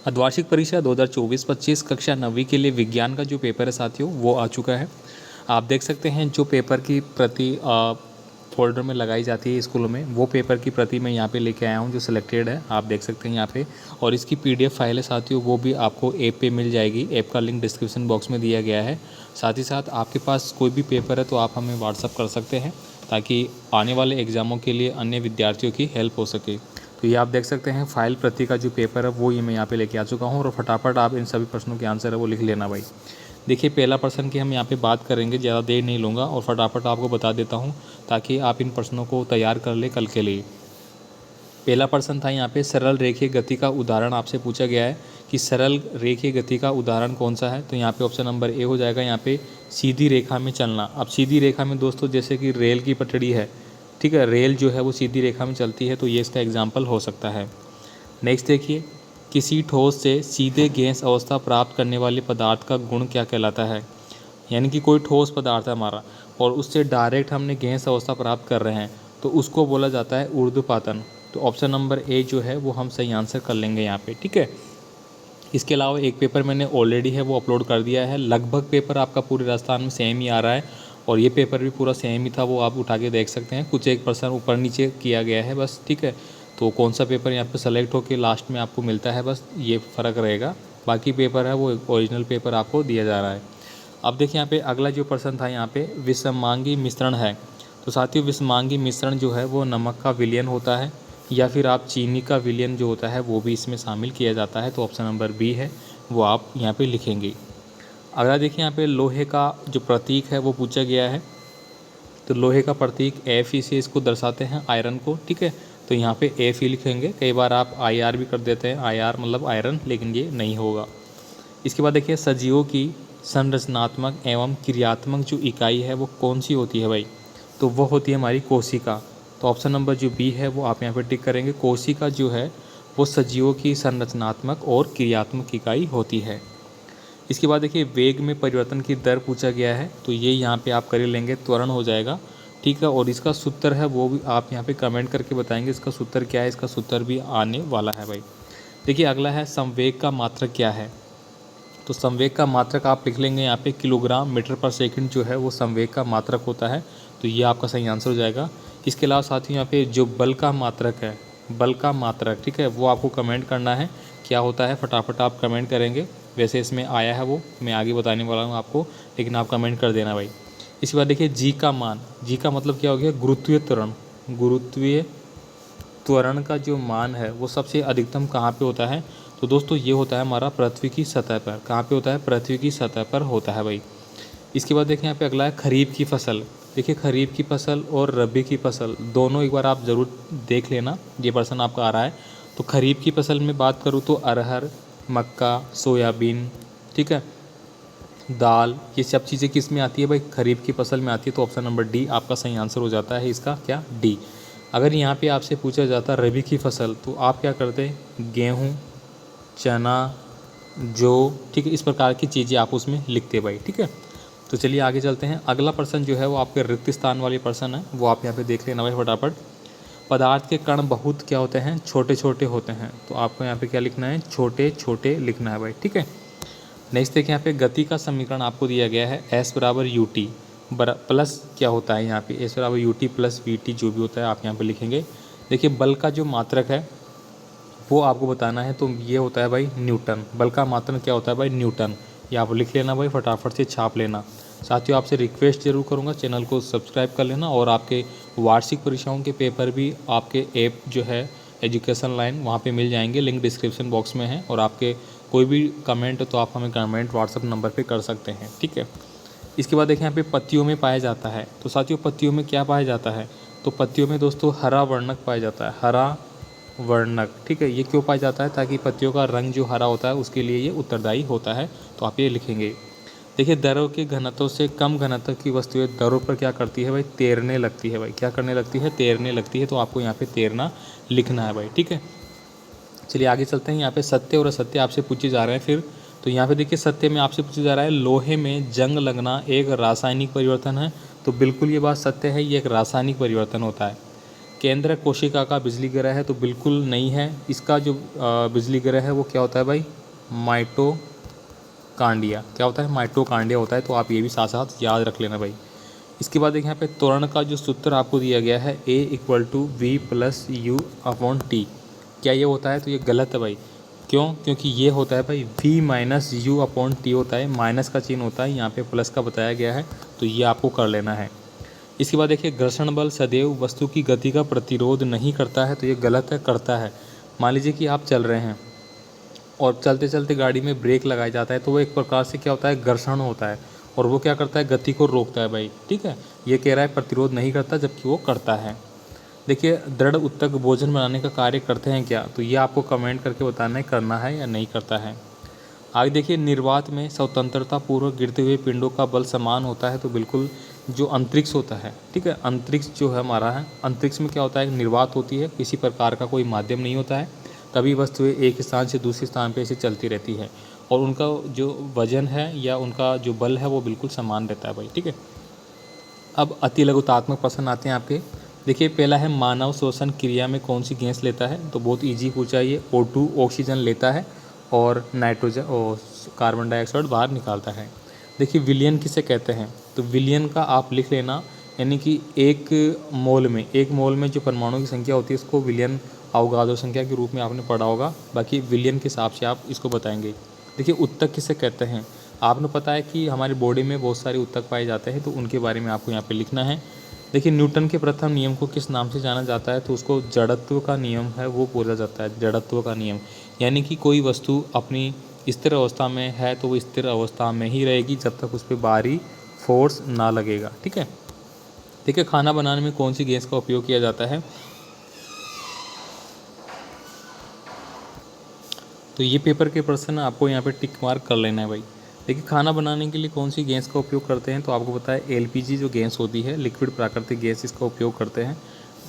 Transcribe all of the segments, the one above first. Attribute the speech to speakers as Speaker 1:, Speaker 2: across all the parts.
Speaker 1: अर्धवार्षिक परीक्षा 2024-25 कक्षा 9वीं के लिए विज्ञान का जो पेपर है साथियों वो आ चुका है। आप देख सकते हैं जो पेपर की प्रति फोल्डर में लगाई जाती है स्कूलों में, वो पेपर की प्रति मैं यहाँ पे लेके आया हूँ जो सिलेक्टेड है, आप देख सकते हैं यहाँ पे। और इसकी PDF फाइल है साथियों, वो भी आपको ऐप पे मिल जाएगी। ऐप का लिंक डिस्क्रिप्शन बॉक्स में दिया गया है। साथ ही साथ आपके पास कोई भी पेपर है तो आप हमें व्हाट्सअप कर सकते हैं, ताकि आने वाले एग्ज़ामों के लिए अन्य विद्यार्थियों की हेल्प हो सके। तो ये आप देख सकते हैं फाइल प्रति का जो पेपर है वो ये मैं यहाँ पे लेके आ चुका हूँ। और फटाफट आप इन सभी प्रश्नों के आंसर है वो लिख लेना भाई। देखिए पहला प्रश्न की हम यहाँ पे बात करेंगे, ज़्यादा देर नहीं लूँगा और फटाफट आपको बता देता हूँ ताकि आप इन प्रश्नों को तैयार कर ले कल के लिए। पहला प्रश्न था यहाँ पे, सरल रेखीय गति का उदाहरण आपसे पूछा गया है कि सरल रेखीय गति का उदाहरण कौन सा है। तो यहाँ पे ऑप्शन नंबर ए हो जाएगा यहाँ पे, सीधी रेखा में चलना। अब सीधी रेखा में दोस्तों जैसे कि रेल की पटड़ी है, ठीक है, रेल जो है वो सीधी रेखा में चलती है, तो ये इसका एग्जाम्पल हो सकता है। नेक्स्ट देखिए, किसी ठोस से सीधे गैस अवस्था प्राप्त करने वाले पदार्थ का गुण क्या कहलाता है। यानी कि कोई ठोस पदार्थ है हमारा और उससे डायरेक्ट हमने गैस अवस्था प्राप्त कर रहे हैं, तो उसको बोला जाता है ऊर्ध्वपातन। तो ऑप्शन नंबर ए जो है वो हम सही आंसर कर लेंगे यहाँ पे, ठीक है। इसके अलावा एक पेपर मैंने ऑलरेडी है वो अपलोड कर दिया है। लगभग पेपर आपका पूरे राजस्थान में सेम ही आ रहा है और ये पेपर भी पूरा सेम ही था, वो आप उठा के देख सकते हैं। कुछ 1% ऊपर नीचे किया गया है बस, ठीक है। तो कौन सा पेपर यहाँ पे सेलेक्ट होकर लास्ट में आपको मिलता है, बस ये फ़र्क रहेगा। बाकी पेपर है वो ओरिजिनल पेपर आपको दिया जा रहा है। अब देखिए यहाँ पे अगला जो प्रश्न था यहाँ पे, विषमांगी मिश्रण है। तो साथियों विषमांगी मिश्रण जो है वो नमक का विलयन होता है या फिर आप चीनी का विलयन जो होता है वो भी इसमें शामिल किया जाता है। तो ऑप्शन नंबर बी है वो आप यहाँ पे लिखेंगे। अगला देखिए यहाँ पे लोहे का जो प्रतीक है वो पूछा गया है। तो लोहे का प्रतीक Fe से इसको दर्शाते हैं, आयरन को, ठीक है। तो यहाँ पे Fe लिखेंगे। कई बार आप IR भी कर देते हैं, IR मतलब आयरन, लेकिन ये नहीं होगा। इसके बाद देखिए सजीवों की संरचनात्मक एवं क्रियात्मक जो इकाई है वो कौन सी होती है भाई। तो वो होती है हमारी कोशिका। तो ऑप्शन नंबर जो बी है वो आप यहाँ पे टिक करेंगे। कोशिका जो है वो सजीवों की संरचनात्मक और क्रियात्मक इकाई होती है। इसके बाद देखिए वेग में परिवर्तन की दर पूछा गया है, तो ये यहाँ पे आप कर ही लेंगे, त्वरण हो जाएगा, ठीक है। और इसका सूत्र है वो भी आप यहाँ पे कमेंट करके बताएंगे इसका सूत्र क्या है। इसका सूत्र भी आने वाला है भाई। देखिए अगला है संवेग का मात्रक क्या है। तो संवेग का मात्रक आप लिख लेंगे यहाँ पे, किलोग्राम मीटर पर सेकंड जो है वो संवेग का मात्रक होता है। तो ये आपका सही आंसर हो जाएगा। इसके अलावा साथियों यहाँ पे जो बल का मात्रक है, बल का मात्रक, ठीक है, वो आपको कमेंट करना है क्या होता है। फटाफट आप कमेंट करेंगे। वैसे इसमें आया है वो मैं आगे बताने वाला हूँ आपको, लेकिन आप कमेंट कर देना भाई। इसके बाद देखिए जी का मान, जी का मतलब क्या हो गया, गुरुत्वीय त्वरण। गुरुत्वीय त्वरण का जो मान है वो सबसे अधिकतम कहाँ पे होता है। तो दोस्तों ये होता है हमारा पृथ्वी की सतह पर। कहाँ पे होता है, पृथ्वी की सतह पर होता है भाई। इसके बाद देखिए यहाँ पे अगला है खरीफ की फसल। देखिए खरीफ की फसल और रबी की फसल दोनों एक बार आप ज़रूर देख लेना, ये प्रश्न आपका आ रहा है। तो खरीफ की फसल में बात करूँ तो अरहर, मक्का, सोयाबीन, ठीक है, दाल, ये सब चीज़ें किस में आती है भाई, खरीफ की फसल में आती है। तो ऑप्शन नंबर डी आपका सही आंसर हो जाता है इसका, क्या, डी। अगर यहाँ पे आपसे पूछा जाता रबी की फसल तो आप क्या करते, गेहूँ, चना, जौ, ठीक है, इस प्रकार की चीज़ें आप उसमें लिखते भाई, ठीक है। तो चलिए आगे चलते हैं। अगला प्रश्न जो है वो आपके रिक्त स्थान वाले प्रश्न है, वो आप यहाँ पे देख लेना भाई फटाफट। पदार्थ के कण बहुत क्या होते हैं, छोटे छोटे होते हैं। तो आपको यहाँ पे क्या लिखना है, छोटे छोटे लिखना है भाई, ठीक है। नेक्स्ट देखिए यहाँ पे गति का समीकरण आपको दिया गया है, S बराबर यू टी प्लस क्या होता है यहाँ पे, S बराबर U T plus we T, जो भी होता है आप यहाँ पे लिखेंगे। देखिए बल का जो मात्रक है वो आपको बताना है, तो ये होता है भाई न्यूटन। बल का मात्रक क्या होता है भाई, न्यूटन। ये आप लिख लेना भाई, फटाफट से छाप लेना। साथियों आपसे रिक्वेस्ट जरूर करूँगा, चैनल को सब्सक्राइब कर लेना और आपके वार्षिक परीक्षाओं के पेपर भी आपके ऐप जो है एजुकेशन लाइन वहाँ पे मिल जाएंगे, लिंक डिस्क्रिप्शन बॉक्स में है। और आपके कोई भी कमेंट तो आप हमें कमेंट व्हाट्सअप नंबर पे कर सकते हैं, ठीक है। इसके बाद देखिए यहाँ पे पत्तियों में पाया जाता है। तो साथियों पत्तियों में क्या पाया जाता है, तो पत्तियों में दोस्तों हरा वर्णक पाया जाता है, हरा वर्णक, ठीक है। ये क्यों पाया जाता है, ताकि पत्तियों का रंग जो हरा होता है उसके लिए ये उत्तरदायी होता है। तो आप ये लिखेंगे। देखिए दरों के घनत्व से कम घनत्व की वस्तुएं दरों पर क्या करती है भाई, तैरने लगती है भाई। क्या करने लगती है, तैरने लगती है। तो आपको यहाँ पे तैरना लिखना है भाई, ठीक है। चलिए आगे चलते हैं। यहाँ पे सत्य और असत्य आपसे पूछे जा रहे हैं फिर। तो यहाँ पे देखिए सत्य में आपसे पूछा जा रहा है लोहे में जंग लगना एक रासायनिक परिवर्तन है। तो बिल्कुल ये बात सत्य है, ये एक रासायनिक परिवर्तन होता है। केंद्र कोशिका का बिजली ग्रह है तो बिल्कुल नहीं है। इसका जो बिजली ग्रह है वो क्या होता है भाई, माइटोकांडिया। क्या होता है, माइटोकांडिया होता है। तो आप ये भी साथ साथ याद रख लेना भाई। इसके बाद देखिए यहाँ पे त्वरण का जो सूत्र आपको दिया गया है A = V+U/T, क्या ये होता है, तो ये गलत है भाई। क्यों, क्योंकि ये होता है भाई V-U/T होता है, माइनस का चिन्ह होता है, यहाँ पे प्लस का बताया गया है, तो ये आपको कर लेना है। इसके बाद देखिए घर्षण बल सदैव वस्तु की गति का प्रतिरोध नहीं करता है, तो ये गलत है, करता है। मान लीजिए कि आप चल रहे हैं और चलते चलते गाड़ी में ब्रेक लगाया जाता है, तो वो एक प्रकार से क्या होता है, घर्षण होता है, और वो क्या करता है, गति को रोकता है भाई। ठीक है, ये कह रहा है प्रतिरोध नहीं करता, जबकि वो करता है। देखिए दृढ़ उत्तक भोजन बनाने का कार्य करते हैं क्या, तो ये आपको कमेंट करके बताना है करना है या नहीं करता है। आगे देखिए निर्वात में स्वतंत्रता पूर्वक गिरते हुए पिंडों का बल समान होता है, तो बिल्कुल जो अंतरिक्ष होता है, ठीक है, अंतरिक्ष जो है हमारा है, अंतरिक्ष में क्या होता है, निर्वात होती है, किसी प्रकार का कोई माध्यम नहीं होता है, तभी वस्तुएं एक स्थान से दूसरे स्थान पे ऐसे चलती रहती है, और उनका जो वजन है या उनका जो बल है वो बिल्कुल समान रहता है भाई। ठीक है, अब अति लघुतात्मक प्रश्न आते हैं आपके। देखिए पहला है मानव श्वसन क्रिया में कौन सी गैस लेता है, तो बहुत इजी पूछा है ये। O2 ऑक्सीजन लेता है और नाइट्रोजन और कार्बन डाइऑक्साइड बाहर निकालता है। देखिए विलियन किसे कहते हैं, तो विलियन का आप लिख लेना, यानी कि एक मोल में जो परमाणु की संख्या होती है उसको विलियन अवगाद्रो संख्या के रूप में आपने पढ़ा होगा, बाकी विलियन के हिसाब से आप इसको बताएंगे। देखिए उत्तक किसे कहते हैं, आपने पता है कि हमारी बॉडी में बहुत सारे उत्तक पाए जाते हैं, तो उनके बारे में आपको यहाँ पे लिखना है। देखिए न्यूटन के प्रथम नियम को किस नाम से जाना जाता है, तो उसको जड़त्व का नियम है वो बोला जाता है, जड़त्व का नियम। यानी कि कोई वस्तु अपनी स्थिर अवस्था में है तो वो स्थिर अवस्था में ही रहेगी जब तक उस पर बाहरी फोर्स ना लगेगा। ठीक है, देखिए खाना बनाने में कौन सी गैस का उपयोग किया जाता है, तो ये पेपर के प्रश्न आपको यहाँ पे टिक मार्क कर लेना है भाई। देखिए खाना बनाने के लिए कौन सी गैस का उपयोग करते हैं, तो आपको पता है LPG जो गैस होती है, लिक्विड प्राकृतिक गैस, इसका उपयोग करते हैं।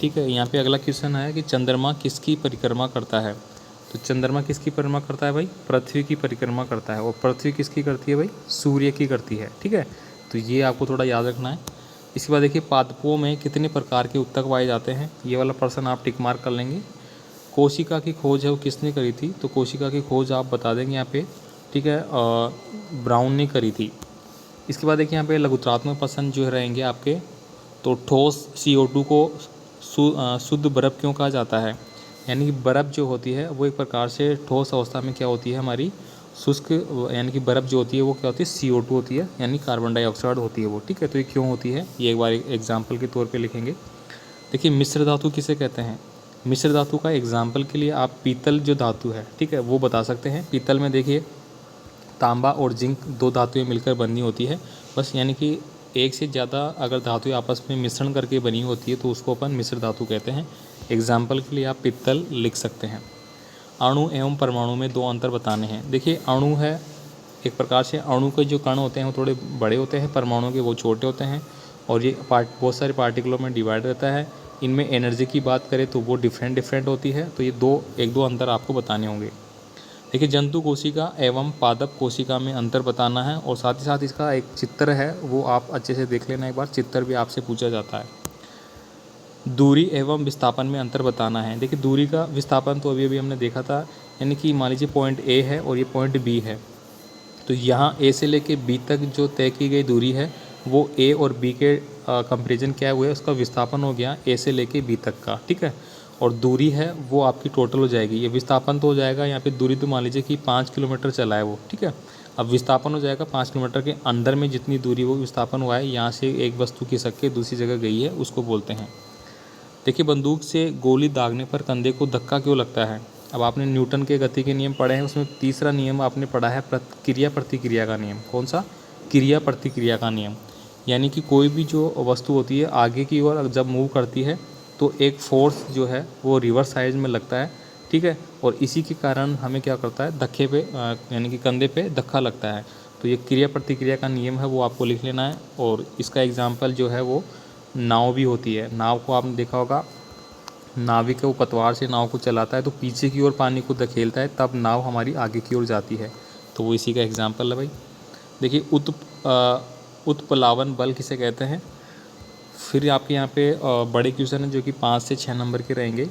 Speaker 1: ठीक है, यहाँ पे अगला क्वेश्चन है कि चंद्रमा किसकी परिक्रमा करता है, तो चंद्रमा किसकी परिक्रमा करता है भाई, पृथ्वी की परिक्रमा करता है, और पृथ्वी किसकी करती है भाई, सूर्य की करती है। ठीक है, तो ये आपको थोड़ा याद रखना है। इसके बाद देखिए पादपों में कितने प्रकार के उत्तक पाए जाते हैं, ये वाला प्रश्न आप टिक मार्क कर लेंगे। कोशिका की खोज है वो किसने करी थी, तो कोशिका की खोज आप बता देंगे यहाँ पे। ठीक है, ब्राउन ने करी थी। इसके बाद देखिए यहाँ पे लघुत्रात्मक प्रश्न जो रहेंगे आपके, तो ठोस CO2 को शुद्ध बर्फ़ क्यों कहा जाता है, यानी कि बर्फ़ जो होती है वो एक प्रकार से ठोस अवस्था में क्या होती है हमारी, शुष्क, यानी कि बर्फ़ जो होती है वो क्या होती है, CO2 होती है, यानी कार्बन डाइऑक्साइड होती है वो। ठीक है, तो ये क्यों होती है ये एक बार एग्जाम्पल के तौर पर लिखेंगे। देखिए मिश्र धातु किसे कहते हैं, मिश्र धातु का एग्जाम्पल के लिए आप पीतल जो धातु है, ठीक है, वो बता सकते हैं। पीतल में देखिए तांबा और जिंक दो धातुएं मिलकर बनी होती है बस, यानी कि एक से ज़्यादा अगर धातुएं आपस में मिश्रण करके बनी होती है तो उसको अपन मिश्र धातु कहते हैं। एग्जाम्पल के लिए आप पीतल लिख सकते हैं। अणु एवं परमाणु में दो अंतर बताने हैं। देखिए अणु है एक प्रकार से, अणु के जो कण होते हैं वो थोड़े बड़े होते हैं, परमाणु के वो छोटे होते हैं, और ये बहुत सारे पार्टिकलों में डिवाइड रहता है। इनमें एनर्जी की बात करें तो वो डिफरेंट होती है, तो ये एक दो अंतर आपको बताने होंगे। देखिए जंतु कोशिका एवं पादप कोशिका में अंतर बताना है, और साथ ही साथ इसका एक चित्र है वो आप अच्छे से देख लेना एक बार, चित्र भी आपसे पूछा जाता है। दूरी एवं विस्थापन में अंतर बताना है। देखिए दूरी का विस्थापन तो अभी हमने देखा था, यानी कि मान लीजिए पॉइंट A है और ये पॉइंट B है, तो यहाँ A से लेके B तक जो तय की गई दूरी है वो A और B के कंपेरिजन क्या हुआ है, उसका विस्थापन हो गया A से लेके B तक का। ठीक है, और दूरी है वो आपकी टोटल हो जाएगी, ये विस्थापन तो हो जाएगा यहाँ पे, दूरी तो मान लीजिए कि 5 किलोमीटर चला है वो। ठीक है, अब विस्थापन हो जाएगा 5 किलोमीटर के अंदर में जितनी दूरी वो विस्थापन हुआ है, यहाँ से एक वस्तु खिसक के दूसरी जगह गई है उसको बोलते हैं। देखिए बंदूक से गोली दागने पर कंधे को धक्का क्यों लगता है, अब आपने न्यूटन के गति के नियम पढ़े हैं, उसमें तीसरा नियम आपने पढ़ा है क्रिया प्रतिक्रिया का नियम। कौन सा, क्रिया प्रतिक्रिया का नियम, यानी कि कोई भी जो वस्तु होती है आगे की ओर जब मूव करती है तो एक फोर्स जो है वो रिवर्स साइड में लगता है। ठीक है, और इसी के कारण हमें क्या करता है, धक्के पे यानी कि कंधे पे धक्का लगता है। तो ये क्रिया प्रतिक्रिया का नियम है वो आपको लिख लेना है, और इसका एग्जाम्पल जो है वो नाव भी होती है। नाव को आपने देखा होगा, नाविक वो पतवार से नाव को चलाता है तो पीछे की ओर पानी को धकेलता है, तब नाव हमारी आगे की ओर जाती है, तो वो इसी का एग्जाम्पल है भाई। देखिए उत्प्लावन बल किसे कहते हैं, फिर आपके यहाँ पे बड़े क्वेश्चन हैं जो कि 5 से 6 नंबर के रहेंगे,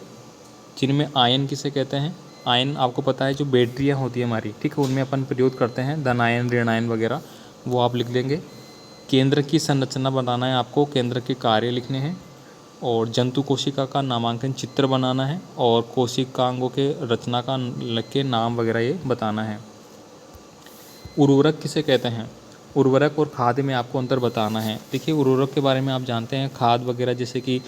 Speaker 1: जिनमें आयन किसे कहते हैं। आयन आपको पता है जो बैटरियाँ होती है हमारी, ठीक है, उनमें अपन प्रयोग करते हैं, धन आयन ऋण आयन वगैरह, वो आप लिख लेंगे। केंद्र की संरचना बनाना है आपको, केंद्र के कार्य लिखने हैं, और जंतु कोशिका का नामांकन चित्र बनाना है, और कोशिकांगों के रचना का के नाम वगैरह ये बताना है। उर्वरक किसे कहते हैं। उर्वरक और खाद में आपको अंतर बताना है। देखिए उर्वरक के बारे में आप जानते हैं, खाद वगैरह जैसे कि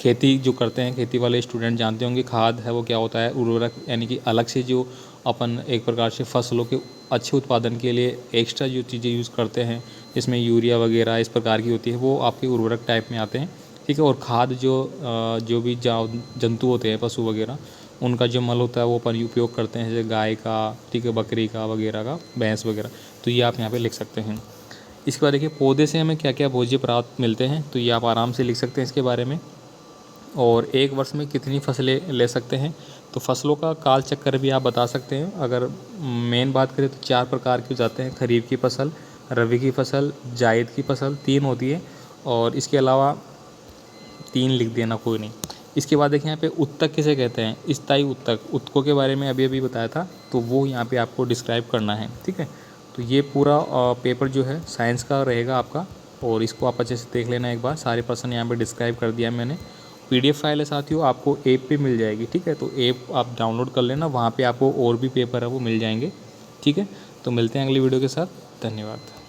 Speaker 1: खेती जो करते हैं, खेती वाले स्टूडेंट जानते होंगे खाद है वो क्या होता है। उर्वरक यानी कि अलग से जो अपन एक प्रकार से फसलों के अच्छे उत्पादन के लिए एक्स्ट्रा जो चीज़ें यूज़ करते हैं, जिसमें यूरिया वगैरह इस प्रकार की होती है, वो आपके उर्वरक टाइप में आते हैं, ठीक है। और खाद जो भी जंतु होते हैं, पशु वगैरह, उनका जो मल होता है वो अपन उपयोग करते हैं, जैसे गाय का, ठीक है, बकरी का वगैरह का, भैंस वगैरह, तो ये आप यहाँ पे लिख सकते हैं। इसके बाद देखिए पौधे से हमें क्या क्या भोज्य पदार्थ मिलते हैं, तो ये आप आराम से लिख सकते हैं इसके बारे में। और एक वर्ष में कितनी फसलें ले सकते हैं, तो फसलों का काल चक्कर भी आप बता सकते हैं। अगर मेन बात करें तो 4 प्रकार के जाते हैं, खरीफ की फसल, रबी की फसल, जायद की फसल, 3 होती है, और इसके अलावा 3 लिख देना, कोई नहीं। इसके बाद देखिए यहाँ पे उत्तक किसे कहते हैं, स्थायी उत्तक, उत्तकों के बारे में अभी अभी बताया था, तो वो यहाँ पे आपको डिस्क्राइब करना है, ठीक है। तो ये पूरा पेपर जो है साइंस का रहेगा आपका, और इसको आप अच्छे से देख लेना एक बार, सारे पर्सन यहाँ पे डिस्क्राइब कर दिया मैंने। PDF फाइल है साथियों, आपको ऐप पे मिल जाएगी, ठीक है, तो ऐप आप डाउनलोड कर लेना, वहाँ पे आपको और भी पेपर है वो मिल जाएंगे, ठीक है। तो मिलते हैं अगली वीडियो के साथ, धन्यवाद।